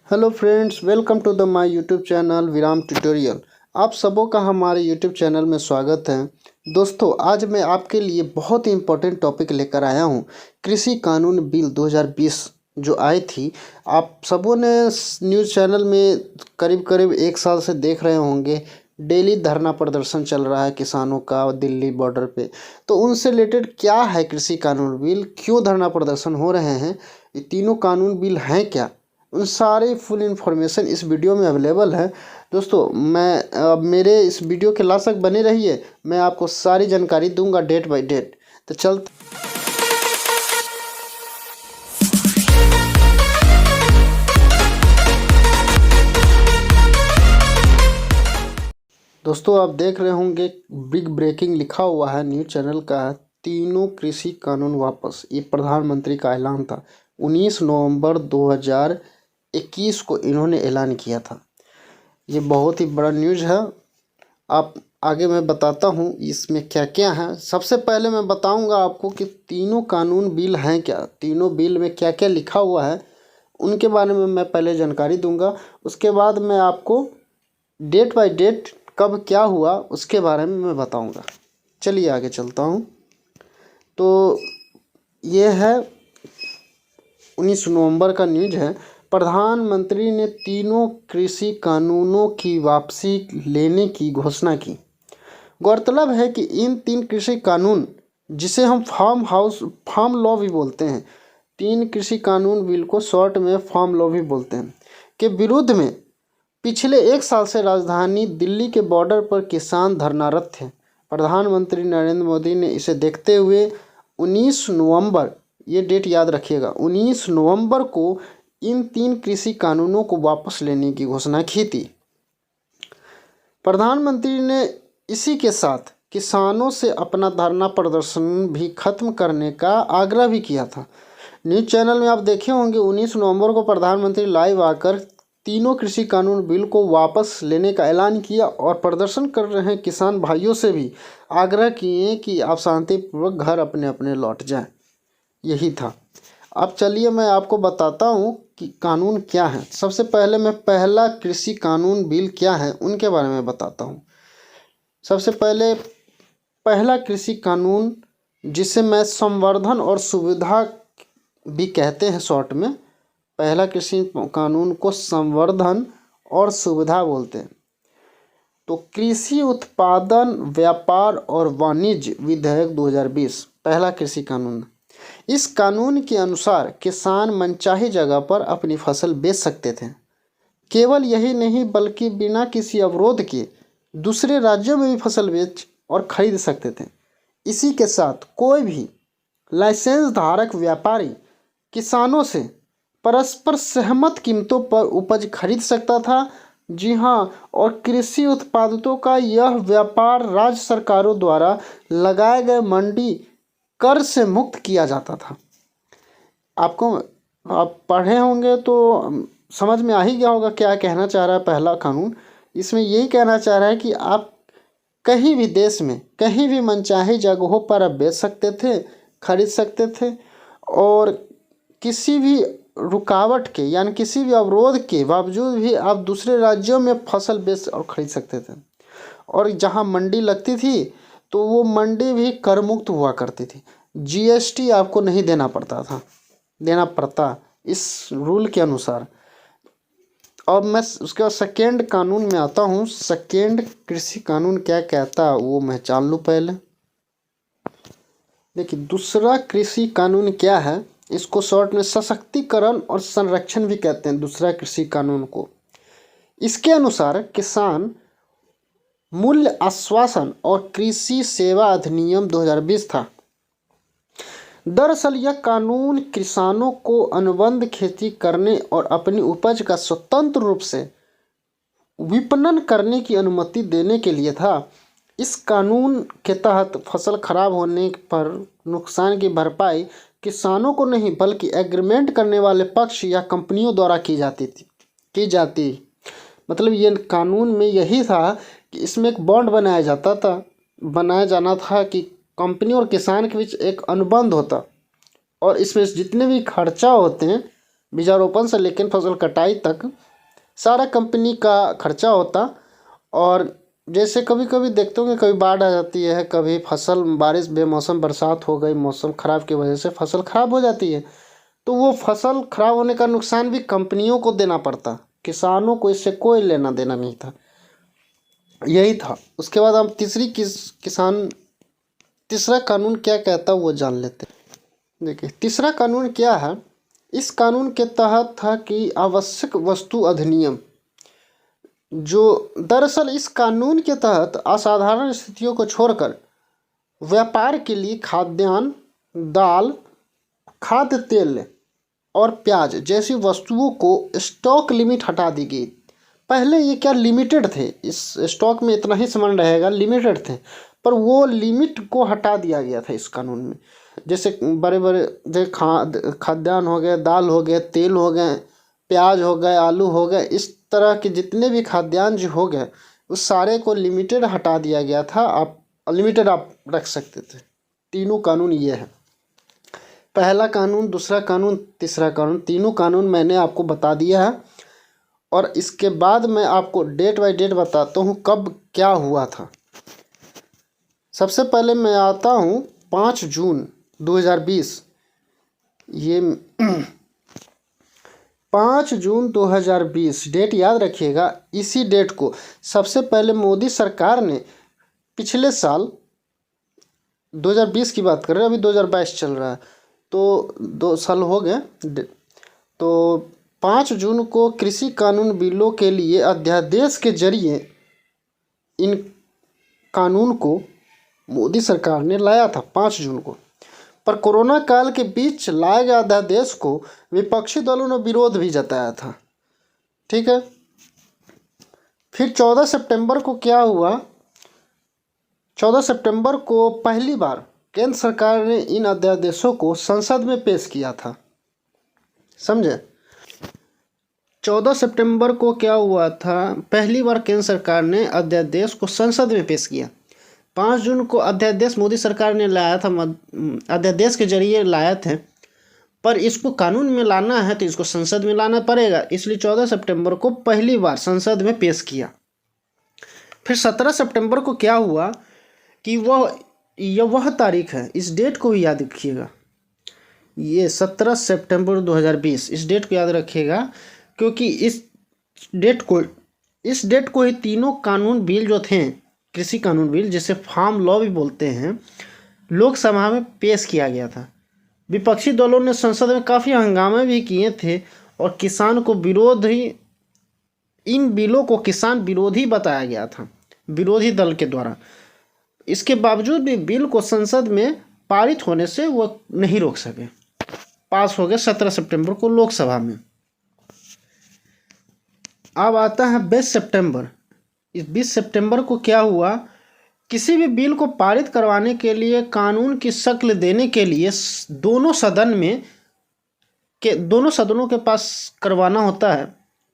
Hello friends, welcome to the my YouTube channel Viram tutorial. आप सबों का हमारे यूट्यूब चैनल में स्वागत है। दोस्तों, आज मैं आपके लिए बहुत ही इम्पोर्टेंट टॉपिक लेकर आया हूं। कृषि कानून बिल 2020 जो आई थी, आप सबों ने न्यूज़ चैनल में करीब करीब एक साल से देख रहे होंगे। डेली धरना प्रदर्शन चल रहा है किसानों का दिल्ली बॉर्डर पे। तो उनसे रिलेटेड क्या है कृषि कानून बिल, क्यों धरना प्रदर्शन हो रहे हैं, ये तीनों कानून बिल हैं क्या, उन सारे फुल इन्फॉर्मेशन इस वीडियो में अवेलेबल है। दोस्तों, मेरे इस वीडियो के लास्ट तक बने रहिए, मैं आपको सारी जानकारी दूंगा डेट बाय डेट। तो चलते दोस्तों, आप देख रहे होंगे बिग ब्रेकिंग लिखा हुआ है, न्यूज चैनल का है। तीनों कृषि कानून वापस, ये प्रधानमंत्री का ऐलान था। 19 नवंबर 2021 को इन्होंने ऐलान किया था। ये बहुत ही बड़ा न्यूज़ है। आप आगे मैं बताता हूँ इसमें क्या क्या है। सबसे पहले मैं बताऊँगा आपको कि तीनों कानून बिल हैं क्या, तीनों बिल में क्या क्या लिखा हुआ है, उनके बारे में मैं पहले जानकारी दूंगा। उसके बाद मैं आपको डेट बाय डेट कब क्या हुआ उसके बारे में मैं बताऊंगा। चलिए आगे चलता हूँ। तो ये है 19 नवंबर का न्यूज़ है। प्रधानमंत्री ने तीनों कृषि कानूनों की वापसी लेने की घोषणा की। गौरतलब है कि इन तीन कृषि कानून, जिसे हम फार्म लॉ भी बोलते हैं, तीन कृषि कानून बिल को शॉर्ट में फार्म लॉ भी बोलते हैं, के विरुद्ध में पिछले एक साल से राजधानी दिल्ली के बॉर्डर पर किसान धरनारत थे। प्रधानमंत्री नरेंद्र मोदी ने इसे देखते हुए 19 नवंबर, ये डेट याद रखिएगा, 19 नवंबर को इन तीन कृषि कानूनों को वापस लेने की घोषणा की थी। प्रधानमंत्री ने इसी के साथ किसानों से अपना धरना प्रदर्शन भी खत्म करने का आग्रह भी किया था। न्यूज़ चैनल में आप देखे होंगे 19 नवंबर को प्रधानमंत्री लाइव आकर तीनों कृषि कानून बिल को वापस लेने का ऐलान किया और प्रदर्शन कर रहे किसान भाइयों से भी आग्रह किए कि आप शांतिपूर्वक घर अपने अपने लौट जाएं। यही था। अब चलिए मैं आपको बताता हूँ कि कानून क्या है। सबसे पहले मैं पहला कृषि कानून बिल क्या है उनके बारे में बताता हूँ। सबसे पहले पहला कृषि कानून, जिसे मैं संवर्धन और सुविधा भी कहते हैं शॉर्ट में, पहला कृषि कानून को संवर्धन और सुविधा बोलते हैं। तो कृषि उत्पादन व्यापार और वाणिज्य विधेयक 2020 पहला कृषि कानून। इस कानून के अनुसार किसान मनचाही जगह पर अपनी फसल बेच सकते थे। केवल यही नहीं बल्कि बिना किसी अवरोध के दूसरे राज्यों में भी फसल बेच और खरीद सकते थे। इसी के साथ कोई भी लाइसेंस धारक व्यापारी किसानों से परस्पर सहमत कीमतों पर उपज खरीद सकता था। जी हाँ, और कृषि उत्पादों का यह व्यापार राज्य सरकारों द्वारा लगाए गए मंडी कर से मुक्त किया जाता था। आप पढ़े होंगे तो समझ में आ ही गया होगा क्या कहना चाह रहा है पहला कानून। इसमें यही कहना चाह रहा है कि आप कहीं भी देश में कहीं भी मनचाही जगहों पर आप बेच सकते थे, खरीद सकते थे, और किसी भी रुकावट के यानी किसी भी अवरोध के बावजूद भी आप दूसरे राज्यों में फसल बेच और खरीद सकते थे। और जहां मंडी लगती थी तो वो मंडी भी कर मुक्त हुआ करती थी। जीएसटी आपको नहीं देना पड़ता इस रूल के अनुसार। और मैं उसके बाद सेकेंड कानून में आता हूँ। सेकेंड कृषि कानून क्या कहता है वो मैं जान लूँ पहले। देखिए, दूसरा कृषि कानून क्या है, इसको शॉर्ट में सशक्तिकरण और संरक्षण भी कहते हैं दूसरा कृषि कानून को। इसके अनुसार किसान मूल्य आश्वासन और कृषि सेवा अधिनियम 2020 था। दरअसल यह कानून किसानों को अनुबंध खेती करने और अपनी उपज का स्वतंत्र रूप से विपणन करने की अनुमति देने के लिए था। इस कानून के तहत फसल खराब होने पर नुकसान की भरपाई किसानों को नहीं बल्कि एग्रीमेंट करने वाले पक्ष या कंपनियों द्वारा की जाती। मतलब ये कानून में यही था कि इसमें एक बॉन्ड बनाया जाना था कि कंपनी और किसान के बीच एक अनुबंध होता, और इसमें जितने भी खर्चा होते हैं बीजारोपण से लेकर फसल कटाई तक सारा कंपनी का खर्चा होता। और जैसे कभी कभी देखते होंगे, कभी बाढ़ आ जाती है, कभी फसल बारिश बेमौसम बरसात हो गई, मौसम ख़राब की वजह से फसल ख़राब हो जाती है, तो वो फसल ख़राब होने का नुकसान भी कंपनियों को देना पड़ता, किसानों को इससे कोई लेना देना नहीं था। यही था। उसके बाद हम तीसरा कानून क्या कहता है वो जान लेते हैं। देखिए तीसरा कानून क्या है। इस कानून के तहत था कि आवश्यक वस्तु अधिनियम, जो दरअसल इस कानून के तहत असाधारण स्थितियों को छोड़कर व्यापार के लिए खाद्यान्न, दाल, खाद्य तेल और प्याज जैसी वस्तुओं को स्टॉक लिमिट हटा दी गई। पहले ये क्या लिमिटेड थे, इस स्टॉक में इतना ही सामान रहेगा, लिमिटेड थे, पर वो लिमिट को हटा दिया गया था इस कानून में। जैसे बड़े बड़े जैसे खाद्यान्न हो गए, दाल हो गए, तेल हो गए, प्याज हो गए, आलू हो गए, इस तरह के जितने भी खाद्यान्न जो हो गए उस सारे को लिमिटेड हटा दिया गया था। आप अनलिमिटेड आप रख सकते थे। तीनों कानून ये है, पहला कानून, दूसरा कानून, तीसरा कानून, तीनों कानून मैंने आपको बता दिया है। और इसके बाद मैं आपको डेट बाय डेट बताता हूँ कब क्या हुआ था। सबसे पहले मैं आता हूँ 5 जून 2020। ये 5 जून 2020 डेट याद रखिएगा। इसी डेट को सबसे पहले मोदी सरकार ने, पिछले साल 2020 की बात कर रहे हैं, अभी 2022 चल रहा है तो 2 साल हो गए। तो 5 जून को कृषि कानून बिलों के लिए अध्यादेश के जरिए इन कानून को मोदी सरकार ने लाया था 5 जून को। पर कोरोना काल के बीच लाए गए अध्यादेश को विपक्षी दलों ने विरोध भी जताया था। ठीक है। फिर 14 सितंबर को क्या हुआ, 14 सितंबर को पहली बार केंद्र सरकार ने इन अध्यादेशों को संसद में पेश किया था। समझे। 14 सितंबर को क्या हुआ था, पहली बार केंद्र सरकार ने अध्यादेश को संसद में पेश किया। 5 जून को अध्यादेश मोदी सरकार ने लाया था, अध्यादेश के जरिए लाए थे, पर इसको कानून में लाना है तो इसको संसद में लाना पड़ेगा, इसलिए 14 सितंबर को पहली बार संसद में पेश किया। फिर 17 सितंबर को क्या हुआ कि वह तारीख है, इस डेट को भी याद रखिएगा, ये 17 सितंबर 2020, इस डेट को याद रखिएगा, क्योंकि इस डेट को ही तीनों कानून बिल जो थे, कृषि कानून बिल जिसे फार्म लॉ भी बोलते हैं, लोकसभा में पेश किया गया था। विपक्षी दलों ने संसद में काफ़ी हंगामे भी किए थे और किसान को इन बिलों को किसान विरोधी बताया गया था विरोधी दल के द्वारा। इसके बावजूद भी बिल को संसद में पारित होने से वो नहीं रोक सके, पास हो गए 17 सितंबर को लोकसभा में। अब आता है 20 सितंबर। इस 20 सितंबर को क्या हुआ, किसी भी बिल को पारित करवाने के लिए कानून की शक्ल देने के लिए दोनों सदनों के पास करवाना होता है।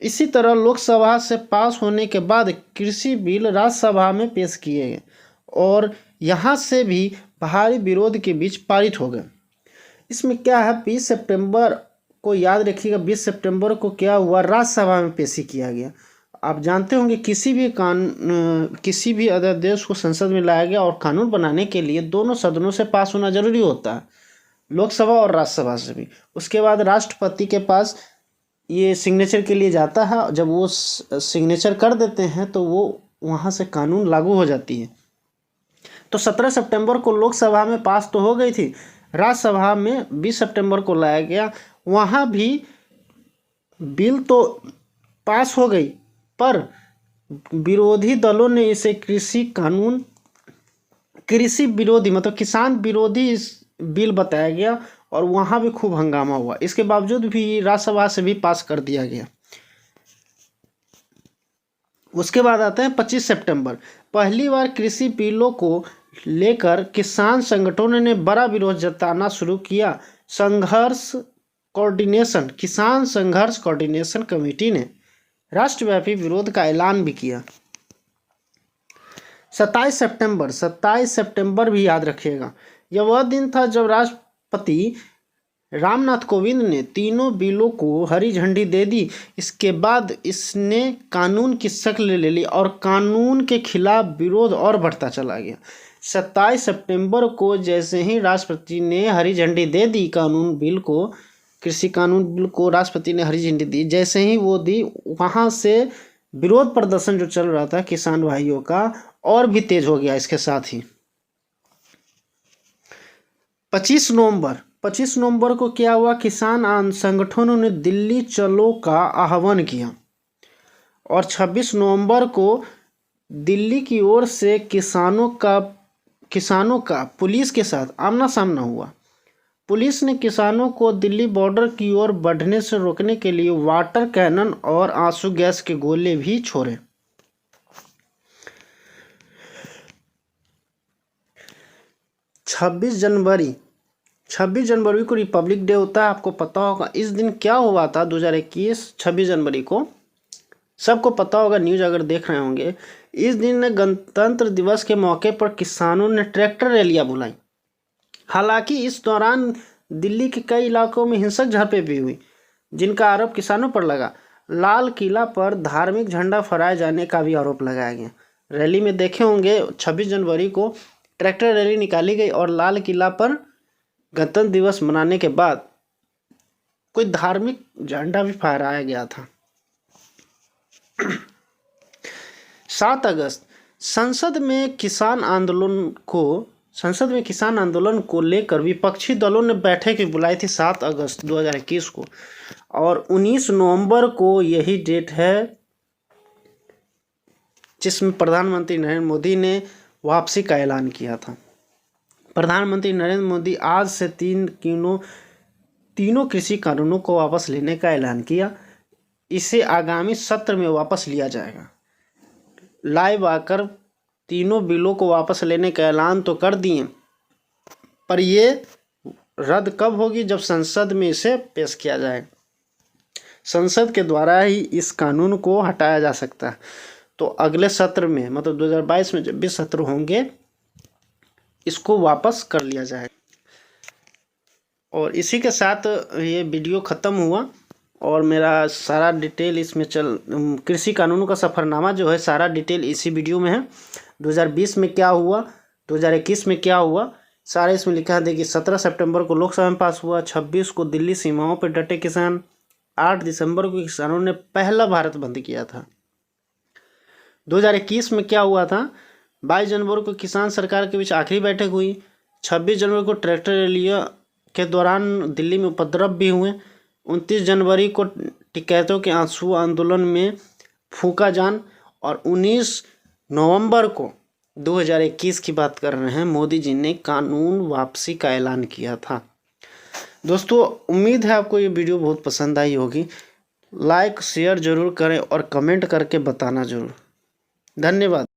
इसी तरह लोकसभा से पास होने के बाद कृषि बिल राज्यसभा में पेश किए गए और यहाँ से भी भारी विरोध के बीच पारित हो गए। इसमें क्या है, 20 सितंबर को याद रखिएगा, 20 सितंबर को क्या हुआ, राज्यसभा में पेशी किया गया। आप जानते होंगे किसी भी अध्यादेश को संसद में लाया गया और कानून बनाने के लिए दोनों सदनों से पास होना जरूरी होता है, लोकसभा और राज्यसभा से भी। उसके बाद राष्ट्रपति के पास ये सिग्नेचर के लिए जाता है, जब वो सिग्नेचर कर देते हैं तो वो वहाँ से कानून लागू हो जाती है। तो 17 सितंबर को लोकसभा में पास तो हो गई थी, राज्यसभा में 20 सितंबर को लाया गया, वहाँ भी बिल तो पास हो गई, पर विरोधी दलों ने इसे कृषि विरोधी मतलब किसान विरोधी इस बिल बताया गया और वहाँ भी खूब हंगामा हुआ। इसके बावजूद भी राज्यसभा से भी पास कर दिया गया। उसके बाद आता है 25 सितंबर। पहली बार कृषि बिलों को लेकर किसान संगठनों ने बड़ा विरोध जताना शुरू किया। किसान संघर्ष कोऑर्डिनेशन कमेटी ने राष्ट्रव्यापी विरोध का ऐलान भी किया। 27 सितंबर भी याद रखिएगा, यह वह दिन था जब राष्ट्रपति रामनाथ कोविंद ने तीनों बिलों को हरी झंडी दे दी। इसके बाद इसने कानून की शक्ल ले ली और कानून के खिलाफ विरोध और बढ़ता चला गया। 27 सितंबर को जैसे ही राष्ट्रपति ने हरी झंडी दे दी कानून बिल को, कृषि कानून बिल को राष्ट्रपति ने हरी झंडी दी, जैसे ही वो दी वहाँ से विरोध प्रदर्शन जो चल रहा था किसान भाइयों का और भी तेज हो गया। इसके साथ ही 25 नवंबर को क्या हुआ, किसान संगठनों ने दिल्ली चलो का आह्वान किया और 26 नवंबर को दिल्ली की ओर से किसानों का पुलिस के साथ आमना सामना हुआ। पुलिस ने किसानों को दिल्ली बॉर्डर की ओर बढ़ने से रोकने के लिए वाटर कैनन और आंसू गैस के गोले भी छोड़े। 26 जनवरी को रिपब्लिक डे होता है, आपको पता होगा। इस दिन क्या हुआ था 2021 26 जनवरी को, सबको पता होगा, न्यूज़ अगर देख रहे होंगे। इस दिन गणतंत्र दिवस के मौके पर किसानों ने ट्रैक्टर रैलियां बुलाई। हालांकि इस दौरान दिल्ली के कई इलाकों में हिंसक झड़पें भी हुई, जिनका आरोप किसानों पर लगा। लाल किला पर धार्मिक झंडा फहराए जाने का भी आरोप लगाया गया। रैली में देखे होंगे 26 जनवरी को ट्रैक्टर रैली निकाली गई और लाल किला पर गणतंत्र दिवस मनाने के बाद कोई धार्मिक झंडा भी फहराया गया था। 7 अगस्त संसद में किसान आंदोलन को लेकर विपक्षी दलों ने बैठक भी बुलाई थी 7 अगस्त 2021 को, और 19 नवंबर को यही डेट है जिसमें प्रधानमंत्री नरेंद्र मोदी ने वापसी का ऐलान किया था। प्रधानमंत्री नरेंद्र मोदी आज से तीनों कृषि कानूनों को वापस लेने का ऐलान किया। इसे आगामी सत्र में वापस लिया जाएगा। लाइव आकर तीनों बिलों को वापस लेने का ऐलान तो कर दिए, पर ये रद्द कब होगी, जब संसद में इसे पेश किया जाए। संसद के द्वारा ही इस कानून को हटाया जा सकता है। तो अगले सत्र में, मतलब 2022 में जब भी सत्र होंगे, इसको वापस कर लिया जाए। और इसी के साथ ये वीडियो ख़त्म हुआ और मेरा सारा डिटेल इसमें कृषि कानूनों का सफ़रनामा जो है सारा डिटेल इसी वीडियो में है। 2020 में क्या हुआ, 2021 में क्या हुआ, सारा इसमें लिखा है। देखिए 17 सितंबर को लोकसभा में पास हुआ, 26 को दिल्ली सीमाओं पर डटे किसान, 8 दिसंबर को किसानों ने पहला भारत बंद किया था। 2021 में क्या हुआ था, 22 जनवरी को किसान सरकार के बीच आखिरी बैठक हुई। 26 जनवरी को ट्रैक्टर रैलियों के दौरान दिल्ली में उपद्रव भी हुए। 29 जनवरी को टिकैतों के आंसू आंदोलन में फूका जान, और 19 नवंबर को 2021 की बात कर रहे हैं, मोदी जी ने कानून वापसी का ऐलान किया था। दोस्तों, उम्मीद है आपको ये वीडियो बहुत पसंद आई होगी। लाइक शेयर ज़रूर करें और कमेंट करके बताना ज़रूर। धन्यवाद।